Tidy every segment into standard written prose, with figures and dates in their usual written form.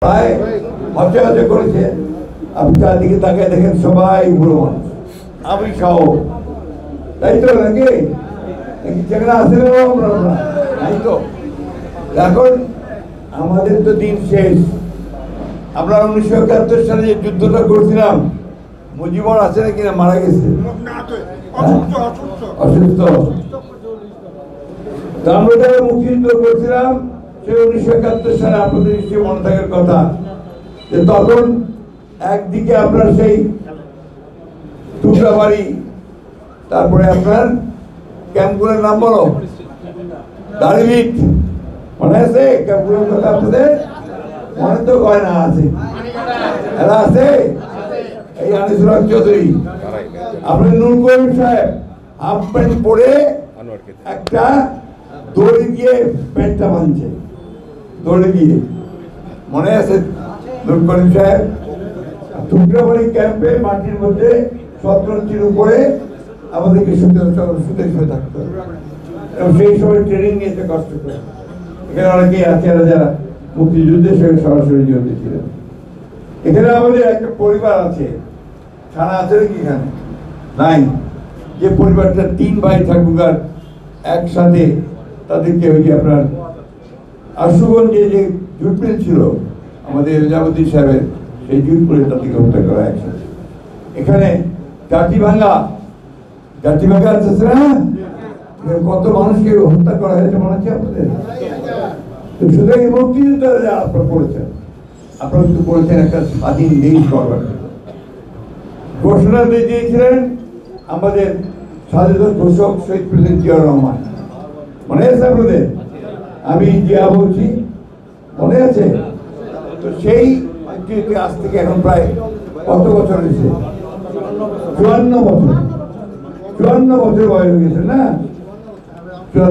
প্রায় হচ্ছে হচ্ছে করেছে। আপনি চারদিকে তাকিয়ে দেখেন সবাই বুড়ো মানুষ, আমি সহ, তাই তো নাকি সেখানে আসে তাই তো। এখন আমাদের তো দিন শেষ। আমরা 1971 সালে যে যুদ্ধটা করেছিলাম, মুজিবর আছে নাকি না মারা গেছে, অসুস্থ। আমরা যারা মুক্তিযুদ্ধ করছিলাম সে 1971 সালে আপনাদের নিশ্চয়ই মনে থাকার কথা যে তখন একদিকে আপনার সেই টুকরাবাড়ি, তারপরে আপনার ক্যাম্পগুলোর নাম বলো, দাড়িভিট, মনে আছে ক্যাম্পগুলোর কথা আপনাদের? মনে তো কয় না, আছে, এরা আছে। এই আনিসুল হক চৌধুরী, আপনার নুর করিম সাহেব হাফ প্যান্ট পরে একটা দড়ি দিয়ে প্যান্টটা বাঁধছে, দড়ি দিয়ে, মনে আছে নুর করিম সাহেব? টুকরাবাড়ি ক্যাম্পে মাটির মধ্যে 17 উপরে আমাদেরকে শুতে শুয়ে থাকতো এবং সেই সময় ট্রেনিং নিয়েছে কষ্ট করে। এখানে অনেকেই আছে যারা মুক্তিযুদ্ধের সঙ্গে সরাসরি জড়িত ছিলেন। এখানে আমাদের একটা পরিবার আছে, থানা আছে নাকি এখানে? নাই। যে পরিবারটা 3 ভাই থাকুক আর একসাথে তাদেরকে ওই যে আপনার আশুগঞ্জে যে জুটমিল ছিল আমাদের রেজাউদ্দিন সাহেবের, সেই জুটমিলে তাদেরকে হত্যা করা একসাথে। এখানে গাটিভাঙ্গা আছে না, কত মানুষকে হত্যা করা হয়েছে মনে হচ্ছে আপনাদের? সুতরাং মুক্তিযুদ্ধ আপনারা পড়েছেন, আপনারা কিন্তু পড়েছেন একটা স্বাধীন দেশ করবার ঘোষণা দিয়েছিলেন আমাদের স্বাধীনতা ঘোষক শহীদ প্রেসিডেন্ট জিয়াউর রহমান, মনে আছে আপনাদের? আমি জিয়া বলছি, মনে আছে তো? সেই আজ থেকে এখন প্রায় কত বছর হয়েছে? 54 বছর, 54 বছর বয়স হয়ে গেছে না?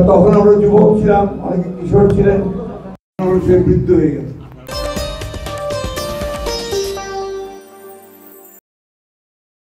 তখন আমরা যুবক ছিলাম, অনেকে কিশোর ছিলেন, বৃদ্ধ হয়ে গেছে।